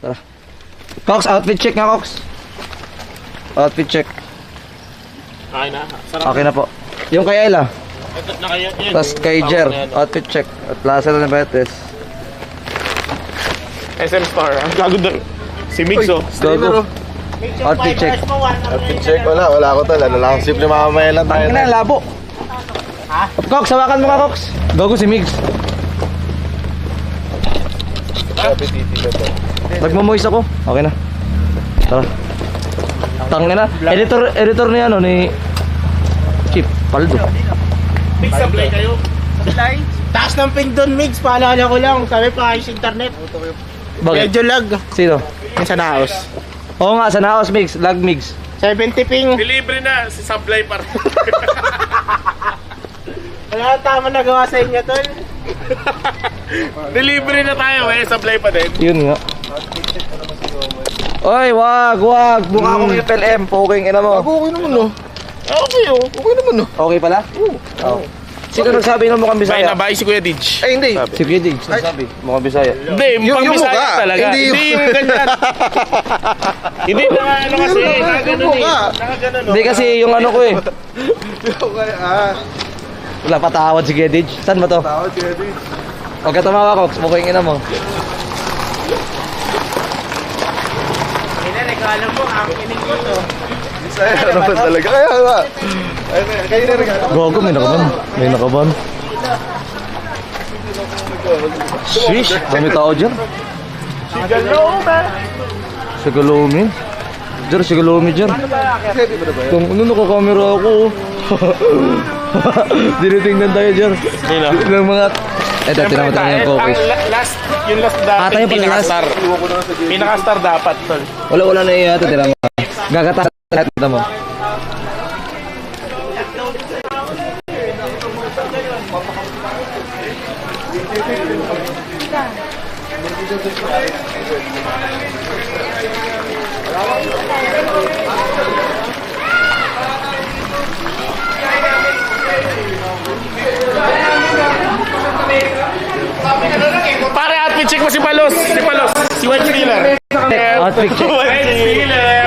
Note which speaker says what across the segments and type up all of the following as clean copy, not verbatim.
Speaker 1: Tara. Cox, outfit check nga, Cox. Outfit check.
Speaker 2: Okay na. Sarap.
Speaker 1: Okay na po. Yung kay Ella.
Speaker 2: Ito na kayo.
Speaker 1: Tapos kay Jer, outfit check. At Plaza na Betes.
Speaker 2: SM Star. Ang gago doon. Si Mix, oh.
Speaker 1: Go. Outfit check.
Speaker 3: Outfit check, wala ko tol. Ano lang, simple mamamaya lang tayo.
Speaker 1: Ang na, labo. Ha? Cox, hawakan mo ka, Cox. Gogo si Migs. Nagmamoist ako. Okay na. Tara. Tangin na. Editor ni ano, ni Chip Paldo.
Speaker 2: Mix supply kayo.
Speaker 4: Taas ng ping doon, Migs. Paalala ko lang. Sabi pa ayos internet.
Speaker 1: Bakit?
Speaker 4: Medyo lag.
Speaker 1: Sino?
Speaker 4: Yung sa naos.
Speaker 1: Oo nga, sa Naos Migs. Lag Migs.
Speaker 4: 70 ping.
Speaker 2: Delivery na. Si supply par.
Speaker 4: Wala tama nagawa sa inyo, tol.
Speaker 2: Delivery na tayo, eh. Supply pa din.
Speaker 1: Yun nga. Oy, wag. Mukha akong FLM. Poking ina mo.
Speaker 3: Okay naman no.
Speaker 2: Okay, oh.
Speaker 3: Okay naman no.
Speaker 1: Okay pala? Oo. Sino nagsabi ng mukhang
Speaker 2: May
Speaker 1: Bisaya?
Speaker 2: nabahay si Kuya Didge.
Speaker 3: Ay hindi.
Speaker 1: Si Kuya Diggs nagsabi. Mukhang Bisaya.
Speaker 2: Hindi,
Speaker 3: Yung
Speaker 2: pang
Speaker 3: mukha.
Speaker 2: Bisaya talaga.
Speaker 3: Hindi
Speaker 2: Hindi yung ganyan. Hindi na ano kasi. Nakaganon eh. Nakaganon,
Speaker 1: Hindi kasi yung ano ko eh.
Speaker 3: Okay
Speaker 1: Wala patawad si Kuya Diggs. Saan ba to?
Speaker 3: Tawad si Eddie.
Speaker 1: Huwag ka tumawa, Cox. Mukhang ina mo.
Speaker 4: Regalo mo, ang kinig ko to.
Speaker 3: Bisaya naman talaga. Kaya nga. Kayo na regalo.
Speaker 1: Gogo, may nakaban. May nakaban. Sheesh, dami tao dyan. Sigalomi. Jer, sigalomi dyan. Kung ano, nakakamera ako. Dinitingnan tayo dyan.
Speaker 2: Sino?
Speaker 1: Ng mga... Eto, tinamatan na yung cookies.
Speaker 2: Last, yung last
Speaker 1: Tayo pala last.
Speaker 2: pinaka-star. Pinaka-star dapat, tol.
Speaker 1: Wala na iya ito, tinama. Gagata lahat ito mo.
Speaker 2: Pare, outfit check mo si Palos. Si White Stealer.
Speaker 1: Outfit check.
Speaker 2: White Stealer.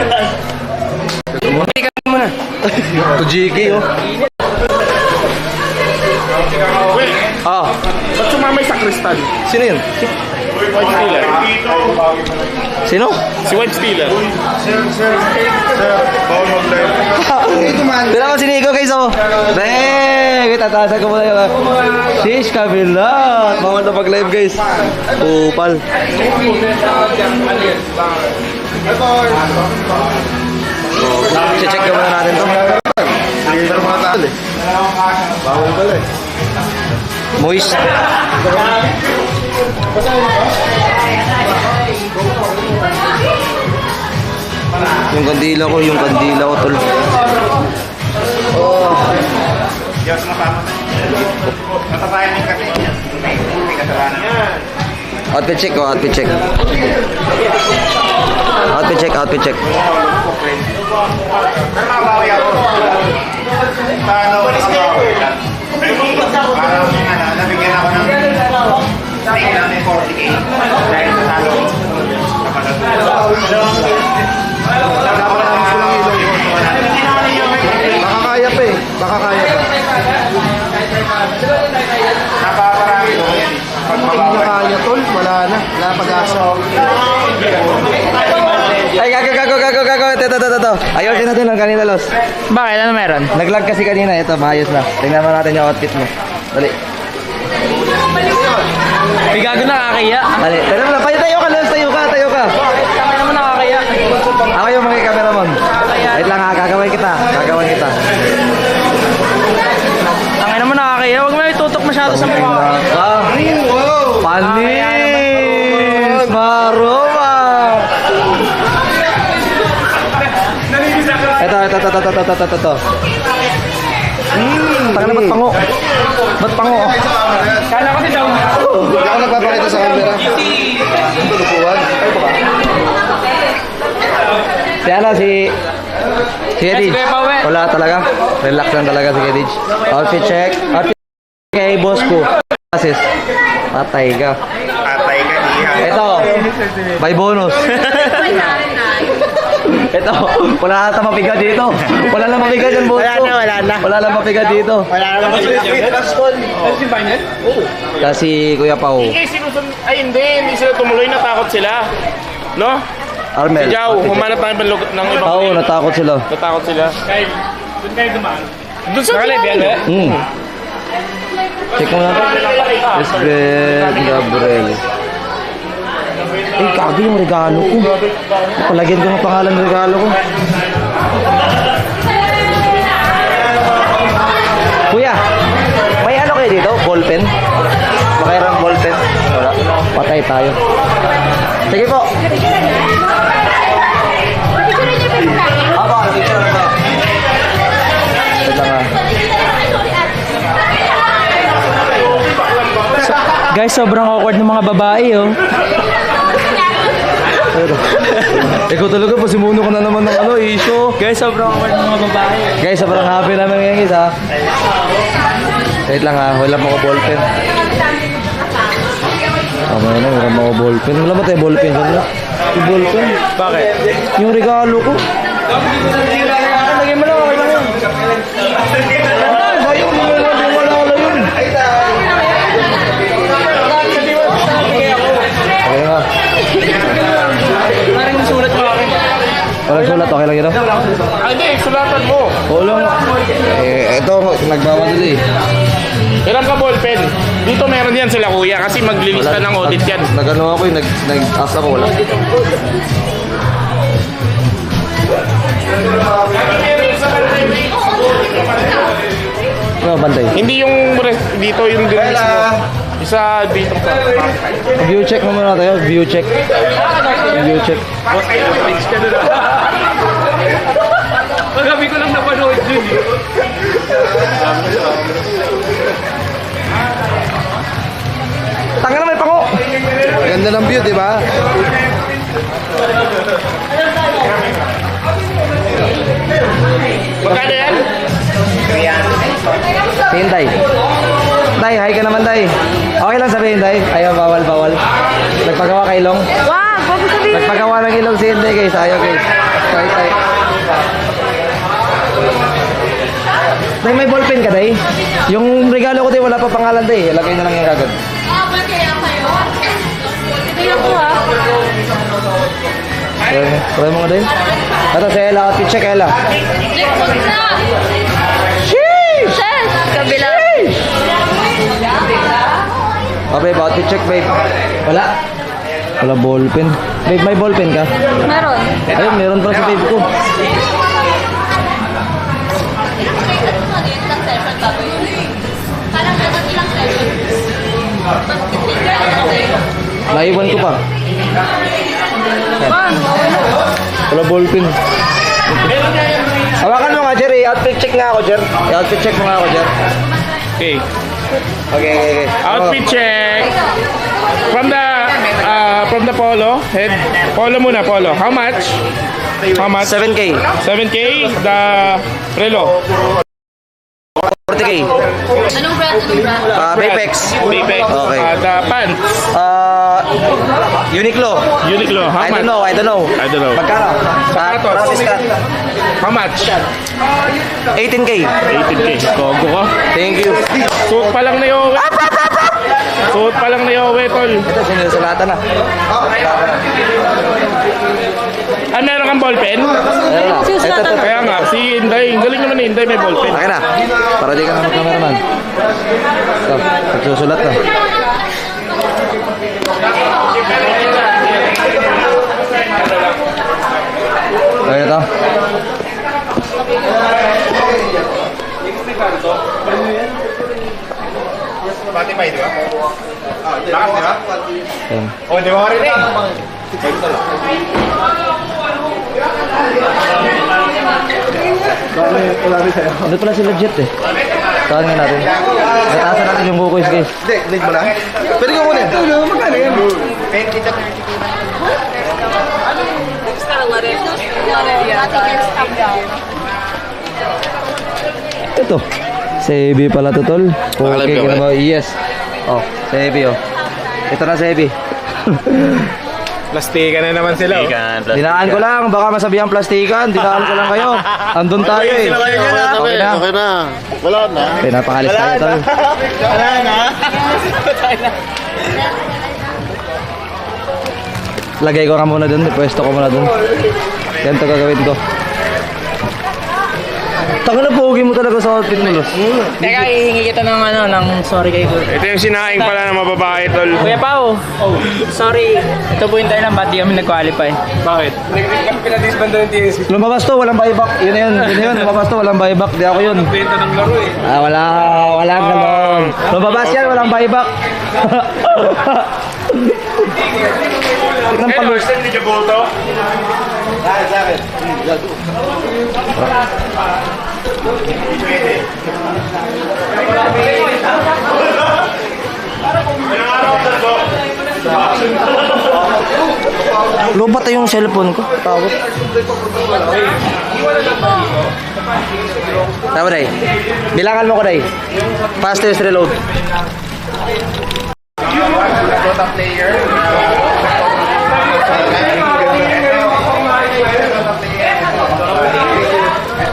Speaker 1: Ito GK oh.
Speaker 2: Wait,
Speaker 1: Ah,
Speaker 2: ba't sumamay sa Crystal?
Speaker 1: sino yun?
Speaker 2: White Stealer.
Speaker 1: Sino?
Speaker 2: Si White Stealer.
Speaker 1: Dala ko si Nico guys oh. Deng! Tatasan ko muna yung Shish kabilat. Bawal na pag-live guys. Upal. Check ka muna natin to.
Speaker 3: Pero mga tao eh. Bawal pala eh.
Speaker 1: Moist. Yung kandila ko tol. Oh. Outfit check oh, outfit check. Outfit check.
Speaker 5: Nabigyan ako ng stake lang ng 40k dahil natalo ko.
Speaker 3: Baka kaya pa eh. Baka kaya pa.
Speaker 5: Napakarami ko.
Speaker 3: Hindi na kaya tol. Wala na. Wala na pag-asa.
Speaker 1: Ay, gago. Ito. Ayusin natin lang kanina, Los.
Speaker 4: Bakit? Ano meron?
Speaker 1: Naglag kasi kanina. Ito, maayos na. Tingnan mo natin yung outfit mo. Dali.
Speaker 4: Ay, gago nakakaya.
Speaker 1: Dali. Tingnan mo lang. Tayo ka, Los. Tayo ka.
Speaker 4: Tama naman nakakaya.
Speaker 1: Ako yung mga cameraman. Wait lang ha. Gagawin kita.
Speaker 4: Tangin naman nakakaya. Huwag mo itutok masyado sa mukha.
Speaker 1: Panis! Maroma! Ito. Taka na, ba't pango?
Speaker 4: Kala ko si daw.
Speaker 3: Hindi ako nagpapakita sa camera. Tulupuan. Ay baka.
Speaker 1: Si Edge.
Speaker 4: Kuya Pawe.
Speaker 1: Wala talaga. Relax lang talaga si Edge. Outfit check. Outfit kay boss ko. Assist. Patay ka.
Speaker 5: Atay ka niya.
Speaker 1: Ito, by bonus. Ito, wala na mapiga dito. Wala na mapiga dyan, boss.
Speaker 4: Wala na.
Speaker 1: Wala na mapiga dito.
Speaker 4: Wala naman
Speaker 1: Kasi Kuya Pao,
Speaker 2: Ay, hindi sila tumuloy, natakot sila. No?
Speaker 1: Armel.
Speaker 2: Si Jao, humanap ng ibang lugar.
Speaker 1: Oo, natakot sila.
Speaker 2: Natakot sila. Doon sa Kalibyan, eh?
Speaker 1: Check mo na. Lisbeth Gabriel. Eh, kagi yung regalo ko. Palagyan ko ng pangalan ng regalo ko. Kuya, may ano kayo dito? Ballpen? Makailang ballpen? Wala. Patay tayo. Sige po. Apa? Picture na po. Ito nga.
Speaker 6: Guys, sobrang awkward ng mga babae, oh.
Speaker 1: Ikaw talaga, pasimuno ka na naman ng ano, issue.
Speaker 6: Guys, sobrang awkward ng mga babae.
Speaker 1: Guys, sobrang happy namin ngayon, guys, ha. Wait lang, ha. Wala mo ko ballpen. Tama na, wala mo ko ballpen. Wala ba tayo ballpen? Yung ballpen?
Speaker 2: Bakit?
Speaker 1: Yung regalo ko. Lagyan mo lang, okay lang yun. Ay, bayo mo na lang, wala yun. Okay nga.
Speaker 6: Parang nasulat ko akin.
Speaker 1: Walang sulat, okay lang yun.
Speaker 2: Hindi, sulatan mo.
Speaker 1: Oo lang. Eh, ito, nagmamadali eh.
Speaker 2: Ilan ka ballpen? Dito meron yan sila kuya kasi maglilista ng audit yan.
Speaker 1: Nag-ano ako yung nag-ask ako, wala. Ano, bantay?
Speaker 2: Hindi yung dito yung release mo. Isa dito pa.
Speaker 1: View check mo muna tayo, view check. View check.
Speaker 6: Magabi ko lang napanood yun, eh.
Speaker 1: Tanga na may pango!
Speaker 3: Ganda ng view, di ba?
Speaker 2: Magkano yan?
Speaker 1: Tingin, Tay. Tay, hi ka naman, Tay. Okay lang sabihin, Tay. Ayaw, bawal. Nagpagawa kay Long.
Speaker 7: Wow, wag mo sabihin.
Speaker 1: Nagpagawa ng ilong si Inday, guys. Ayaw, guys. Tay. Tay, may ballpen ka, Tay? Yung regalo ko, Tay, wala pa pangalan, Tay. Ilagay na lang yung agad.
Speaker 7: Tingnan ko ha.
Speaker 1: Try mo nga, Tay. Ito, si Ella. Outfit check, Ella.
Speaker 7: Likod na.
Speaker 1: Sheesh!
Speaker 7: Shes, kabila.
Speaker 1: Oh, babe, outfit check, babe. Wala. Wala ballpen. Babe, may ballpen ka?
Speaker 7: Meron.
Speaker 1: Ayun, meron pa sa babe ko. Naiwan ko pa. Wala ballpen. Hawakan mo nga, Jer. Outfit check nga ako, Jer. Outfit check mo nga ako, Jer.
Speaker 2: Okay.
Speaker 1: Okay.
Speaker 2: Outfit check. From the polo head. Polo muna, polo. How much?
Speaker 1: 7K.
Speaker 2: 7K. The relo.
Speaker 1: 40K.
Speaker 7: Anong brand?
Speaker 1: Bapex.
Speaker 2: Bapex.
Speaker 1: Okay.
Speaker 2: The pants.
Speaker 1: Uniqlo.
Speaker 2: Uniqlo. How
Speaker 1: I
Speaker 2: much?
Speaker 1: don't know.
Speaker 2: I don't know.
Speaker 1: Magkano?
Speaker 2: Sapatos.
Speaker 1: Travis Scott.
Speaker 2: How much?
Speaker 1: 18K.
Speaker 2: 18K. Kogo ko.
Speaker 1: Thank you.
Speaker 2: Suot pa lang na yowe. Suot pa lang na yowe, tol.
Speaker 1: Ito, sinusulatan na.
Speaker 2: Ah, meron kang ballpen?
Speaker 1: Ayun na. Ito.
Speaker 2: Kaya nga, si Inday. Galing naman ni Inday may ballpen.
Speaker 1: Akin na. Para di ka na mag-cameraman. Ito, nagsusulat na. Ayun ito.
Speaker 3: Spotify, di ba? Lakas, di ba?
Speaker 1: Ayun.
Speaker 3: Oh, di ba ka rin eh?
Speaker 1: Ano pala sila Jet eh? Saan nga natin? Nataasan natin yung bukoys guys.
Speaker 3: Hindi, link mo lang. Pwede ka kunin. Magkano yan?
Speaker 1: Ito. Sebi pala to tol. Okay ka na ba? Yes. Oh, Sebi oh. Ito na Sebi.
Speaker 2: Plastikan na naman sila. Plastikan.
Speaker 1: Dinaan ko lang, baka masabihan plastikan. Dinaan ko lang kayo. Andun tayo eh. Okay na.
Speaker 3: Okay na. Wala na.
Speaker 1: Okay, napakalis tayo tol.
Speaker 4: Wala na.
Speaker 1: Lagay ko nga muna dun, pwesto ko muna dun. Ganito gagawin ko. Taka na pogi mo talaga sa outfit mo, Los.
Speaker 6: Teka, hihingi kita ng sorry kay Kuya.
Speaker 2: Ito yung sinaing pala ng mababae, tol.
Speaker 6: Kuya Pao, sorry. Ito po yung tayo lang, ba't di kami nag-qualify?
Speaker 2: Bakit? Pinadisbanda yung TSC.
Speaker 1: Lumabas to, walang buyback. Yun na yun. Lumabas to, walang buyback. Di ako yun.
Speaker 2: Benta ng laro eh.
Speaker 1: Walang galon. Lumabas yan, walang buyback. Tignan pa, Los.
Speaker 2: Hindi ka boto?
Speaker 1: Lubat yung cellphone ko. Tawag. Tama, Day. Bilangan mo ko, Day. Fastest reload.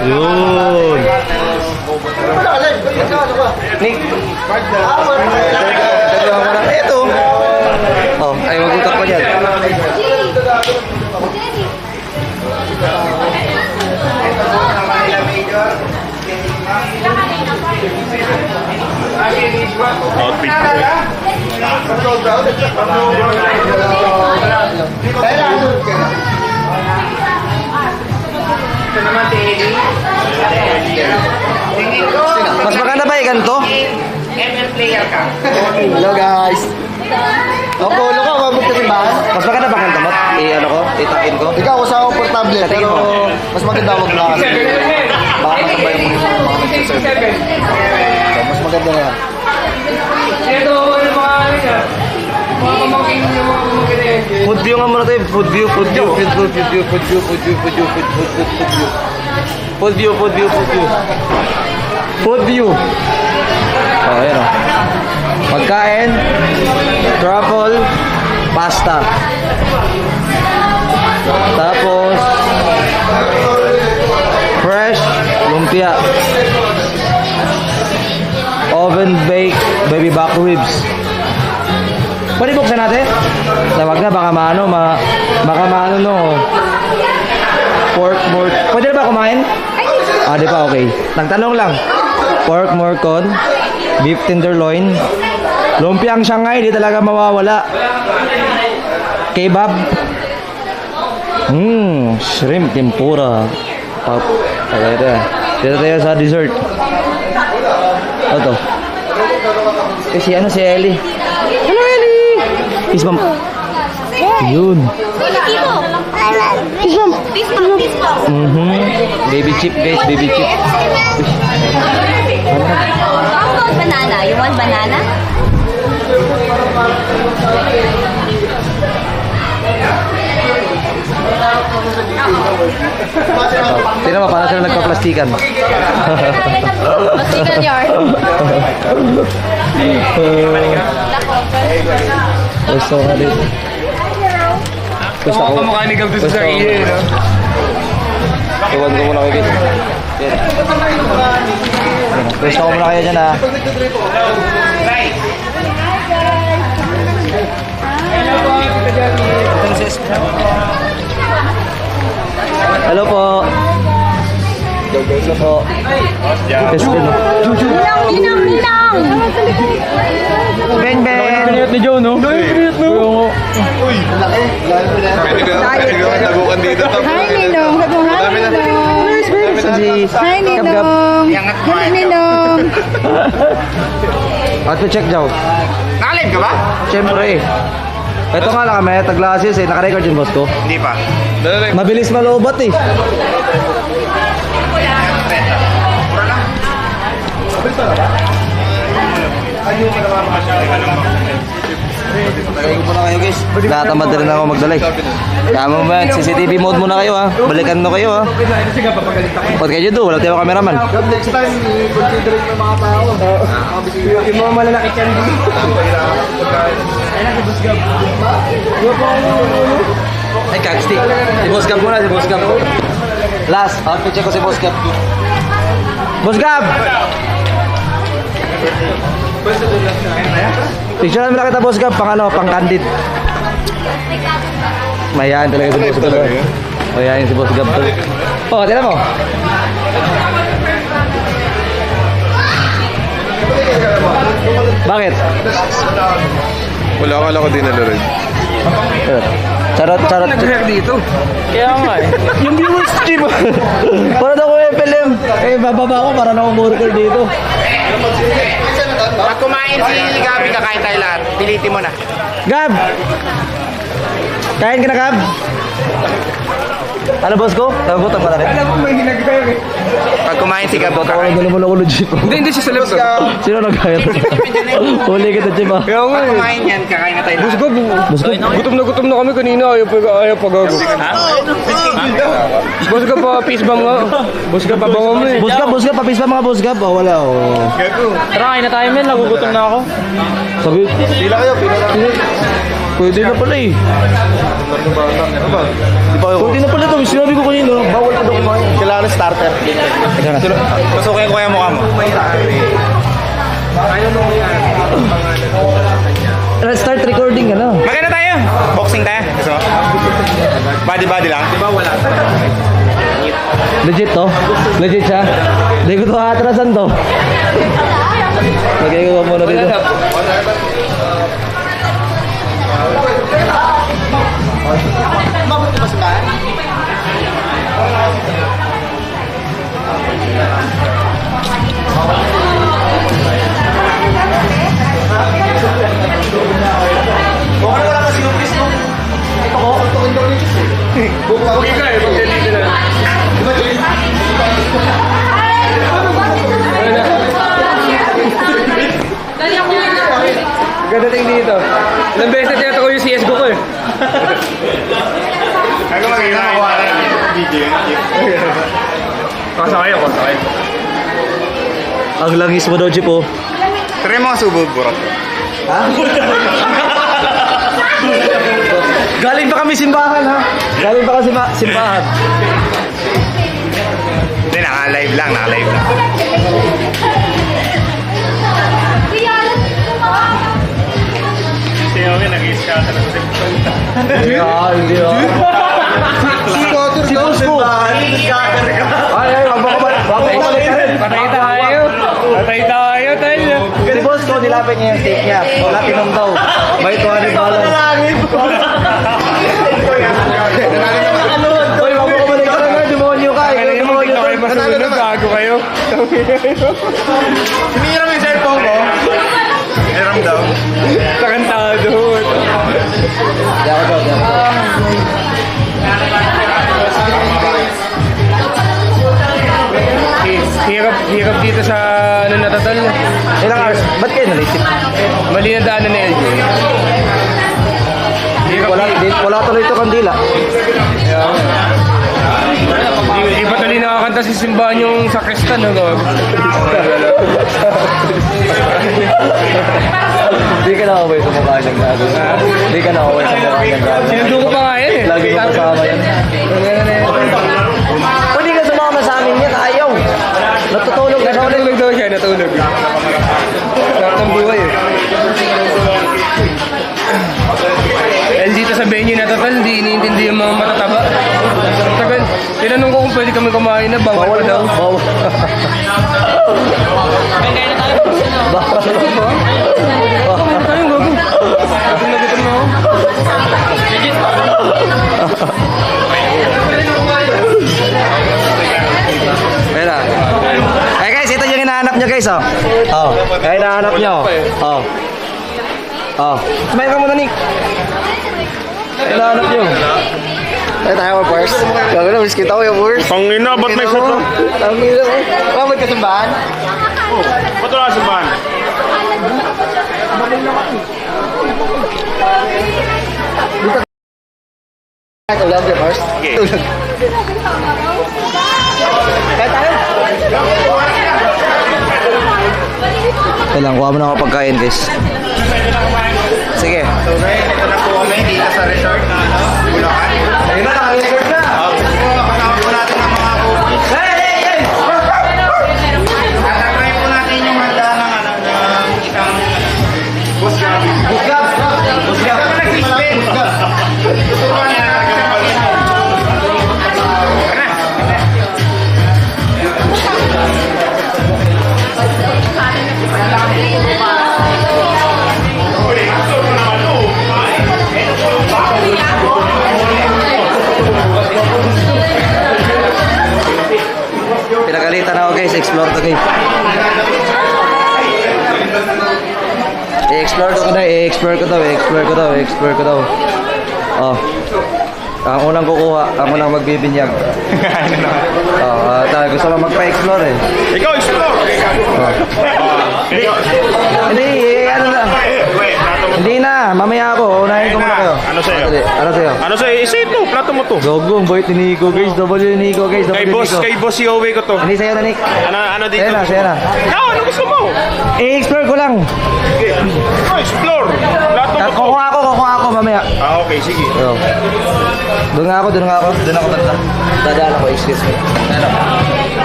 Speaker 1: Yun. Nick. Ito. Oh, ay magutak pa dyan.
Speaker 2: Outfit.
Speaker 1: Mas maganda ba ganito?
Speaker 5: ML player ka.
Speaker 3: Hello guys. Opo, ulo ka, mabuk ka simbahan.
Speaker 1: Mas maganda ba ganito, Mat? Ano ko? Itakin ko?
Speaker 3: Ikaw, usa ako portable, pero mas maganda wag na kasi. Baka masabay mo yung mga nagsiserve. So, mas maganda na yan.
Speaker 1: Food view nga muna tayo. Food view. Food view. Oh, ayan o. Pagkain, truffle, pasta. Tapos, fresh, lumpia. Oven baked baby back ribs. Pwede buksan natin? Tawag na, baka maano, baka maano no. Pork more. Pwede na ba kumain? Ah, di pa, okay. Nagtanong lang. Pork morcon, beef tenderloin, lumpiang Shanghai, di talaga mawawala. Kebab. Shrimp tempura. Pop. Dito tayo sa dessert. Ito. Si Ellie. Hello, Ellie! Peace bump. Yun. Peace bump. Baby chip, guys. Baby chip.
Speaker 7: Banana. You want banana?
Speaker 1: Tingnan mo, paano sila nagpa-plastikan.
Speaker 7: Plastikan yard.
Speaker 1: Gusto ka dito. Gusto ko.
Speaker 2: Kamukha ni Gab sa iyo, no?
Speaker 1: Iwan ko muna kayo dito. Gusto ko muna kayo dyan, ha. Hello po. Hello po. Yes, hello.
Speaker 7: Inang!
Speaker 1: Ben, Ben.
Speaker 6: Pinayot ni Joe, no?
Speaker 2: Pwede ka tagukan dito.
Speaker 8: Hi, Ninong. Hi, Ninong. Hi, Ninong. Hi, Ninong.
Speaker 1: At check daw.
Speaker 2: Nakalib ka ba?
Speaker 1: Siyempre. Ito nga lang kami, tag-glasses eh. Naka-record yung boss ko.
Speaker 2: Hindi pa.
Speaker 1: Mabilis malobat eh. Tagay ko muna kayo guys. Natamad na rin ako magdalay. Kaya mo ba, CCTV mode muna kayo ha. Balikan mo kayo ha. Ba't kayo doon? Wala tayo cameraman.
Speaker 3: Next time, consider yung mga tao.
Speaker 6: Yung mga malalaki dyan.
Speaker 1: Ay, kagsti. Si Boss Gab muna, si Boss Gab. Last, outfit check ko si Boss Gab. Boss Gab! Picture namin na kita, Boss Gab, pang candid. Mayayain talaga si Boss Gab. Mayayain si Boss Gab. Oh, tignan mo. Bakit?
Speaker 2: Wala akala ko dinala rin.
Speaker 1: Charot.
Speaker 6: dito. Kaya nga eh.
Speaker 1: Yung viewers stream. Para daw ko FLM. Eh, bababa ko para na worker dito.
Speaker 5: Pag kumain si Gabi, kakain tayo lahat. Pilitin mo na.
Speaker 1: Gab! Kain ka na, Gab? Ano, boss ko? Nagugutom ka na rin?
Speaker 5: Pag kumain si Gabi,
Speaker 1: Tawag na naman ako legit.
Speaker 6: Hindi siya sa labas.
Speaker 1: Sino nagkaya? Huli kita, Chip, ah.
Speaker 6: Kaya nga
Speaker 5: pag
Speaker 6: eh.
Speaker 5: kumain yan, kakain na tayo lahat.
Speaker 6: Gutom na kami kanina. Ayaw pa gago. Boss ka pa, peace bomb nga. Boss ka pa bango mo eh.
Speaker 1: Boss Gab, papis pa mga Boss Gab. Oh, wala, oh.
Speaker 6: Tara, kain na tayo men. Nagugutom na ako.
Speaker 1: Sabi, pila kayo. Pwede na pala eh. Pwede na pala ito. Sinabi ko kanina. Bawal ka daw kumain.
Speaker 3: Kailangan ng starter.
Speaker 5: Pasukin ko yung mukha mo.
Speaker 1: Let's start recording ka na.
Speaker 5: Maganda tayo. Boxing tayo. Gusto mo? Body lang. Di ba wala?
Speaker 1: Legit to? Legit siya? Hindi ko ito atrasan to. Lagay ko muna dito.
Speaker 6: Gadating dito. Ilang beses na ko yung CSGO ko eh.
Speaker 5: Ako magiging nakakuha ka ng video.
Speaker 6: Kasakay ako.
Speaker 1: Ang langis mo daw, Chip, oh.
Speaker 5: Try mo subog, bro.
Speaker 1: Galing pa kami simbahan, ha? Galing pa kami simbahan.
Speaker 5: Hindi, naka-live lang.
Speaker 1: Hindi, hindi, Si Boss ko. Ay, wag mo kabalik ka rin.
Speaker 6: Patay tayo.
Speaker 1: Si Boss ko, nilapit niya yung take niya. Wala tinom daw. May 200 balance. Uy, wag mo kabalik ka rin. Demonyo ka. Demonyo ka.
Speaker 6: Gago kayo.
Speaker 5: Hiniram yung cellphone ko. Hiniram daw.
Speaker 6: Takantado. Hirap dito sa ano natatal.
Speaker 1: Ilang hours? Ba't kayo nalisip?
Speaker 6: Mali na daanan na LJ.
Speaker 1: Wala tuloy ito kandila.
Speaker 6: Di ba tuloy nakakanta sa simbahan yung sakristan? Ano?
Speaker 1: Hindi ka na-away sa mukha niyang gago. Hindi ka na-away sa mukha niyang gago.
Speaker 6: Sinundo ko pa nga yan eh.
Speaker 1: Lagi mo kasama yan. Pwede ka sumama sa amin yan. Ayaw. Natutulog ka na ulit.
Speaker 6: Natulog daw siya, natulog. Sarap ng buhay eh. Dahil dito sa venue na total, hindi iniintindi yung mga matataba. Tagal, tinanong ko kung pwede kami kumain na, bawal pa daw.
Speaker 1: Bawal. Bawal.
Speaker 6: Kumain tayo, gago. Gutom na ako.
Speaker 1: Ayan na. Eh guys, ito yung hinahanap nyo guys, oh. Oh, yung hinahanap nyo. Oh. Oh. Smile ka muna, Nick. Hinahanap nyo.
Speaker 3: Ay, tayo ka first. Gago na, miss kita ko yung first.
Speaker 2: Pangina, ba't may shot?
Speaker 3: Ang hirap eh. Bakit ka simbahan?
Speaker 2: Ba't wala simbahan?
Speaker 3: Ulan ka first. Ulan. Kaya tayo.
Speaker 1: Ito lang, kuha mo na ako pagkain guys. sige.
Speaker 5: So guys, ito na po kami dito sa resort na Bulacan.
Speaker 1: Ayun na, naka-reserve na.
Speaker 5: So, kasama po natin ang mga cookies. Tatry po natin yung handa ng isang Busgab.
Speaker 1: Busgab. Busgab.
Speaker 5: Tuturuan niya na
Speaker 1: Pinagalitan ako guys, explore to guys. I-explore ko na, i-explore ko daw. Oh. Ang unang kukuha, ang unang magbibinyag. Gusto mo magpa-explore eh.
Speaker 2: Ikaw, explore!
Speaker 1: Hindi, ano na. Hindi na, mamaya ako. Unahin ko muna kayo.
Speaker 2: Ano sa'yo?
Speaker 1: Ano sa'yo?
Speaker 2: Ano sa'yo? Isa ito, plato mo to.
Speaker 1: Gogo, ang bait ni Nico guys. W ni Nico guys.
Speaker 2: Kay boss Yowie ko to.
Speaker 1: Hindi sa'yo na Nick.
Speaker 2: Ano dito?
Speaker 1: Sa'yo na.
Speaker 2: Ikaw, ano gusto mo?
Speaker 1: I-explore ko lang.
Speaker 2: Oh, explore! Plato mo to.
Speaker 1: Kukuha ako mamaya.
Speaker 2: Okay, sige.
Speaker 1: So, doon ako banda. Dadaan ako, excuse me.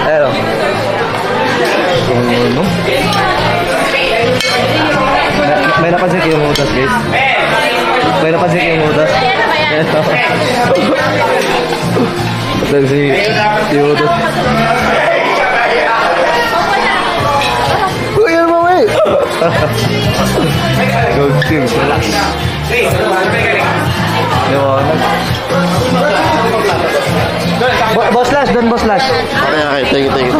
Speaker 1: Ano? Ano? May napansin kayo yung utas, guys? May napansin kayo yung utas? Ito. Ito si utas. Uy, ano mo, wey? Go team, relax. Liwanag. Boss Lash, doon Boss Lash.
Speaker 3: Okay, thank you.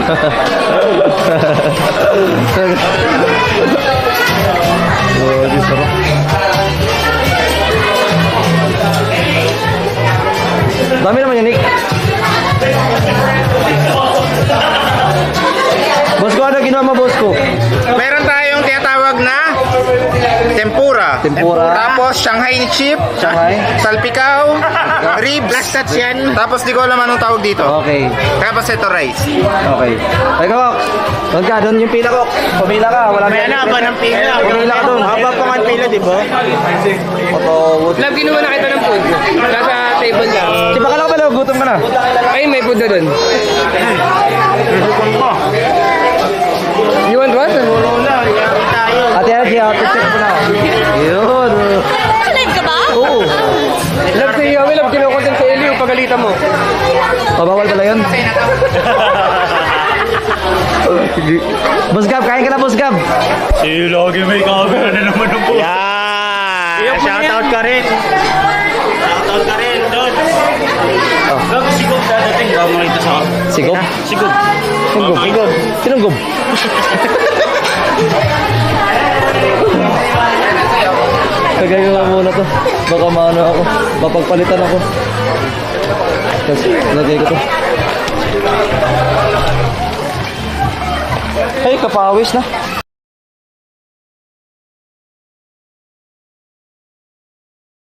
Speaker 1: Oh, di sarap. Dami naman yan, Nick. Boss ko, ano ginawa mo, boss ko?
Speaker 5: Meron tayong tinatawag na tempura. Tapos Shanghai chip.
Speaker 1: Shanghai?
Speaker 5: Salpikaw. Ribs. Lastats yan. Tapos di ko alam anong tawag dito.
Speaker 1: Okay.
Speaker 5: Tapos ito rice.
Speaker 1: Okay. Ay, Kok. Doon ka, doon yung pila ko. Pumila ka, wala
Speaker 4: May ano ba ng pila?
Speaker 1: Pumila ka doon.
Speaker 4: Haba pa nga ang pila, di ba?
Speaker 6: Love, kinuha na kita ng food. Nasa table lang.
Speaker 1: Si baka lang pala, gutom ka na.
Speaker 6: Ay, may food na doon. You want what?
Speaker 1: Ate, ano siya? Check mo na. Yun.
Speaker 7: Live ka ba?
Speaker 1: Oo.
Speaker 6: Love, si Yowie, love, kinukontent sa Elio. Pagalitan mo.
Speaker 1: Pabawal pala yun. Boss Gab, kain ka na, Boss Gab.
Speaker 2: Si Logi may camera na naman ng boss.
Speaker 4: Yan! Shoutout ka rin! Shoutout ka rin, Don! Gago, sigog dadating. Gago mo rito sa...
Speaker 1: Sigop?
Speaker 4: Sigog.
Speaker 1: Sinong gob? Sinong gob? Kagagawa muna to. Baka maano ako. Mapagpalitan ako. Tapos, lagay ko to. Ay, kapawis na.